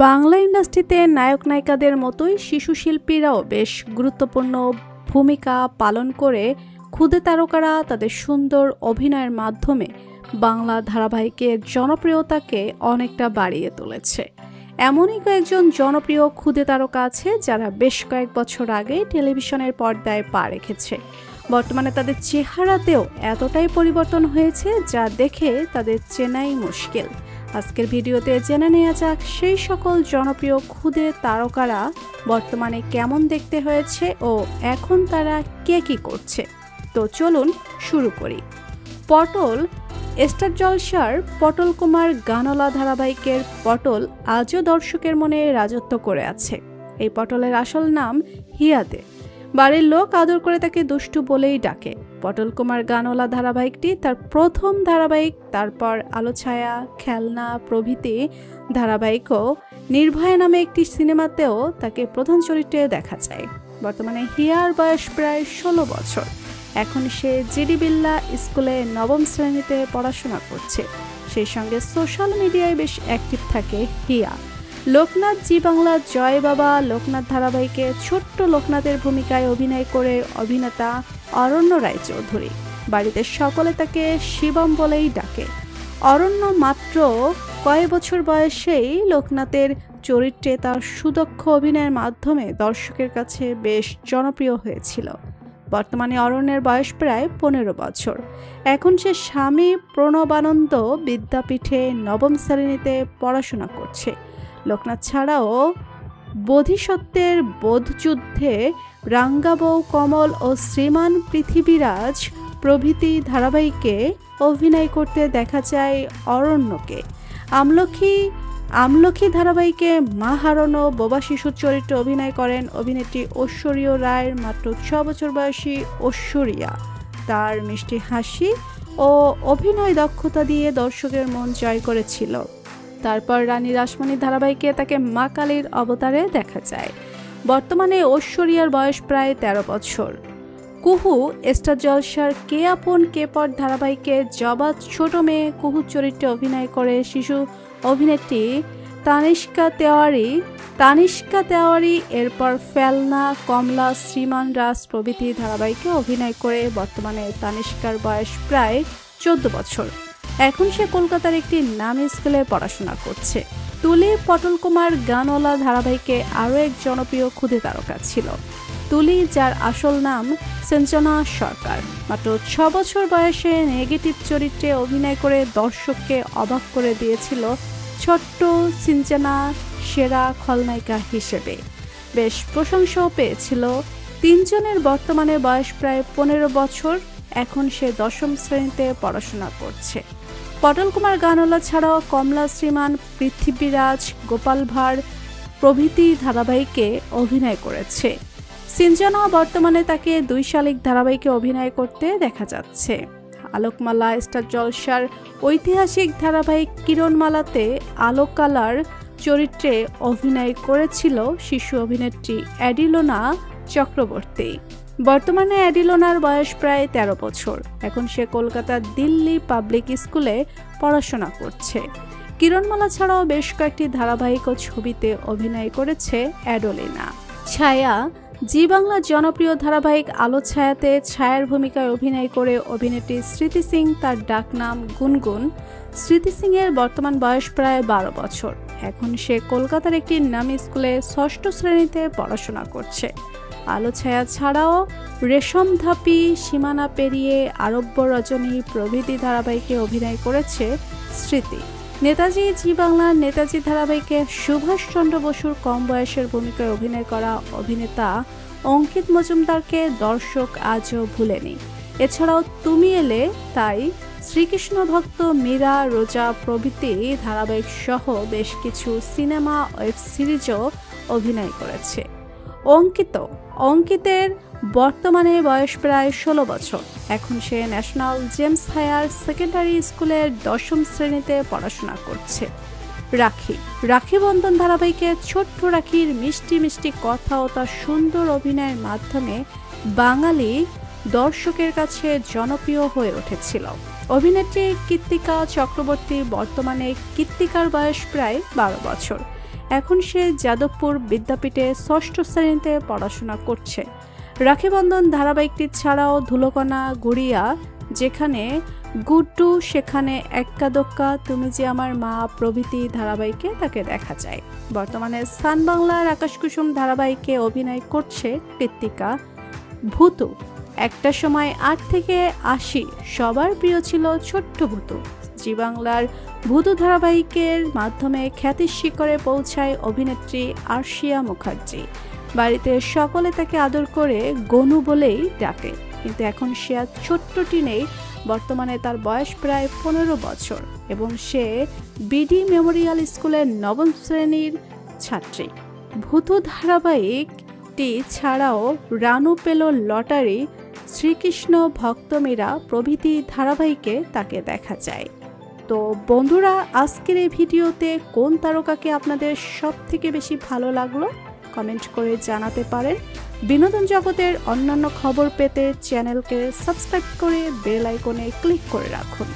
বাংলা ইন্ডাস্ট্রিতে নায়ক নায়িকাদের মতোই শিশু শিল্পীরাও বেশ গুরুত্বপূর্ণ ভূমিকা পালন করে ক্ষুদে তারকারা তাদের সুন্দর অভিনয়ের মাধ্যমে বাংলা ধারাবাহিকের জনপ্রিয়তাকে অনেকটা বাড়িয়ে তুলেছে। এমনই কয়েকজন জনপ্রিয় ক্ষুদে তারকা আছে যারা বেশ কয়েক বছর আগে টেলিভিশনের পর্দায় পা রেখেছে। বর্তমানে তাদের চেহারাতেও এতটাই পরিবর্তন হয়েছে যা দেখে তাদের চেনাই মুশকিল। আজকের ভিডিওতে জেনে নেওয়া যাক সেই সকল জনপ্রিয় ক্ষুদে তারকারা বর্তমানে কেমন দেখতে হয়েছে ও এখন তারা কে কী করছে। তো চলুন শুরু করি। পটল স্টার জলসার পটল কুমার গানলা ধারাবাহিকের পটল আজও দর্শকের মনে রাজত্ব করে আছে। এই পটলের আসল নাম হিয়া দে। বাড়ির লোক আদর করে তাকে দুষ্টু বলেই ডাকে। পটল কুমার গানলা ধারাবাহিকটি তার প্রথম ধারাবাহিক। তারপর আলো ছায়া, খেলনা প্রভৃতি ধারাবাহিকও নির্ভয়া নামে একটি সিনেমাতেও তাকে প্রধান চরিত্রে দেখা যায়। বর্তমানে হিয়ার বয়স প্রায় 16 বছর। এখন সে জিডি বিল্লা স্কুলে নবম শ্রেণীতে পড়াশোনা করছে। সেই সঙ্গে সোশ্যাল মিডিয়ায় বেশ অ্যাক্টিভ থাকে হিয়া। লোকনাথ জি বাংলা জয় বাবা লোকনাথ ধারাবাহিকে ছোট্ট লোকনাথের ভূমিকায় অভিনয় করে অভিনেতা অরণ্য রায়চৌধুরী। বাড়িতে সকলে তাকে শিবম বলেই ডাকে। অরণ্য মাত্র কয়েক বছর বয়সেই লোকনাথের চরিত্রে তার সুদক্ষ অভিনয়ের মাধ্যমে দর্শকের কাছে বেশ জনপ্রিয় হয়েছিল। বর্তমানে অরণ্যের বয়স প্রায় 15 বছর। এখন সে স্বামী প্রণবানন্দ বিদ্যাপীঠে নবম শ্রেণীতে পড়াশোনা করছে। লোকনাথ ছাড়াও বোধিসত্ত্বের বোধযুদ্ধে, রাঙ্গাবৌ কমল ও শ্রীমান পৃথিবীরাজ প্রভৃতি ধারাবাহিকে অভিনয় করতে দেখা যায় অরণ্যকে। আমলখী ধারাবাহিকে মা হারানো বোবা শিশুর চরিত্রে অভিনয় করেন অভিনেত্রী ঐশ্বরিয়া রায়ের মাত্র 6 বছর বয়সী ঐশ্বরিয়া। তার মিষ্টি হাসি ও অভিনয় দক্ষতা দিয়ে দর্শকের মন জয় করেছিল। তারপর রানী রাসমণি ধারাবাহিকে তাকে মা কালীর অবতারে দেখা যায়। বর্তমানে ঐশ্বরিয়ার বয়স প্রায় 13 বছর। কুহু স্টার জলসার কে আপন কে পর ধারাবাহিকে জবা ছোট মেয়ে কুহু চরিত্রে অভিনয় করে শিশু অভিনেত্রী তানিষ্কা তেওয়ারি। এরপর ফেলনা, কমলা, শ্রীমান রাজ প্রভৃতি ধারাবাহিকে অভিনয় করে বর্তমানে তানিষ্কার বয়স প্রায় 14 বছর। এখন সে কলকাতার একটি নামী স্কুলে পড়াশোনা করছে। তুলি পটল কুমার গানওয়ালা ধারাবাহিকে আরও এক জনপ্রিয় ক্ষুদে তারকা ছিল তুলি, যার আসল নাম সঞ্জনা সরকার। মাত্র 6 বছর বয়সে নেগেটিভ চরিত্রে অভিনয় করে দর্শককে অবাক করে দিয়েছিল ছোট্ট সিঞ্চনা সেরা খলনায়িকা হিসেবে। বেশ প্রশংসাও পেয়েছিল। 3 জনের বর্তমানে বয়স প্রায় 15 বছর। এখন সে 10ম শ্রেণীতে পড়াশোনা করছে। পটল কুমার গানওয়ালা ছাড়াও কমলা, শ্রীমান পৃথিবীরাজ, গোপাল ভাঁড় প্রভৃতি ধারাবাহিকে অভিনয় করেছে। সিঞ্জনা বর্তমানে তাকে 2 শালিক ধারাবাহিকে অভিনয় করতে দেখা যাচ্ছে। আলোকমালা স্টার জলসার ঐতিহাসিক ধারাবাহিক কিরণমালাতে আলোকালার চরিত্রে অভিনয় করেছিল শিশু অভিনেত্রী অ্যাডিলোনা চক্রবর্তী। বর্তমানে অ্যাডিলোনার বয়স প্রায় 13 বছর। এখন সে কলকাতার দিল্লি পাবলিক স্কুলে পড়াশোনা করছে। কিরণমালা ছাড়াও বেশ কয়েকটি ধারাবাহিক ও ছবিতে অভিনয় করেছে অ্যাডোলিনা। ছায়া জি বাংলার জনপ্রিয় ধারাবাহিক আলো ছায়াতে ছায়ার ভূমিকায় অভিনয় করে অভিনেত্রী স্মৃতি সিং, তার ডাকনাম গুনগুন। স্মৃতি সিং এর বর্তমান বয়স প্রায় 12 বছর। এখন সে কলকাতার একটি নামী স্কুলে 6ষ্ঠ শ্রেণীতে পড়াশোনা করছে। আলো ছায়া ছাড়াও রেশম ধাপি, সীমানা পেরিয়ে, আরব্য রজনী প্রভৃতি ধারাবাহিকে অভিনয় করেছে স্মৃতি। নেতাজি জি বাংলার নেতাজি ধারাবাহিকে সুভাষচন্দ্র বসুর কম বয়সের ভূমিকায় অভিনয় করা অভিনেতা অঙ্কিত মজুমদারকে দর্শক আজও ভুলেনি। এছাড়াও তুমি এলে তাই, শ্রীকৃষ্ণ ভক্ত, মীরা, রোজা প্রভৃতি ধারাবাহিক সহ বেশ কিছু সিনেমা ওয়েব সিরিজও অভিনয় করেছে। অঙ্কিতের বর্তমানে বয়স প্রায় 16 বছর। এখন সে ন্যাশনাল জেমস হায়ার সেকেন্ডারি স্কুলের 10ম শ্রেণীতে পড়াশোনা করছে। রাখি বন্ধন ধারাবাহিকে ছোট্ট রাখির মিষ্টি মিষ্টি কথা ও তার সুন্দর অভিনয়ের মাধ্যমে বাঙালি দর্শকের কাছে জনপ্রিয় হয়ে উঠেছিল। অভিনেত্রী কৃত্তিকা চক্রবর্তী। বর্তমানে কৃত্তিকার বয়স প্রায় 12 বছর। এখন সে যাদবপুর বিদ্যাপীঠে ৬ষ্ঠ শ্রেণীতে পড়াশোনা করছে। রাখিবন্ধন ধারাবাহিকটি ছাড়াও ধুলোকণা, গুড়িয়া, যেখানে গুড্ডু, সেখানে এক্কা দোক্কা, তুমি যে আমার মা প্রভৃতি ধারাবাহিকে তাকে দেখা যায়। বর্তমানে স্থান বাংলার আকাশকুসুম ধারাবাহিকে অভিনয় করছে কৃত্তিকা। ভূতু, একটা সময় ৮ থেকে ৮০ সবার প্রিয় ছিল ছোট্ট ভূতু। জি বাংলার ভূতু ধারাবাহিকের মাধ্যমে খ্যাতির শিখরে পৌঁছায় অভিনেত্রী আরশিয়া মুখার্জি। বাড়িতে সকলে তাকে আদর করে গনু বলেই ডাকে, কিন্তু এখন সে আর ছোট্টটি নেই। বর্তমানে তার বয়স প্রায় ১৫ বছর এবং সে বিডি মেমোরিয়াল স্কুলের ৯ম শ্রেণীর ছাত্রী। ভূতু ধারাবাহিকটি ছাড়াও রানু পেল লটারি, শ্রীকৃষ্ণ, ভক্তমীরা প্রভৃতি ধারাবাহিকে তাকে দেখা যায়। তো বন্ধুরা, আজকের এই ভিডিওতে কোন তারকাকে আপনাদের সবথেকে বেশি ভালো লাগলো কমেন্ট করে জানাতে পারেন। বিনোদন জগতের অন্যান্য খবর পেতে চ্যানেলকে সাবস্ক্রাইব করে বেল আইকনে ক্লিক করে রাখুন।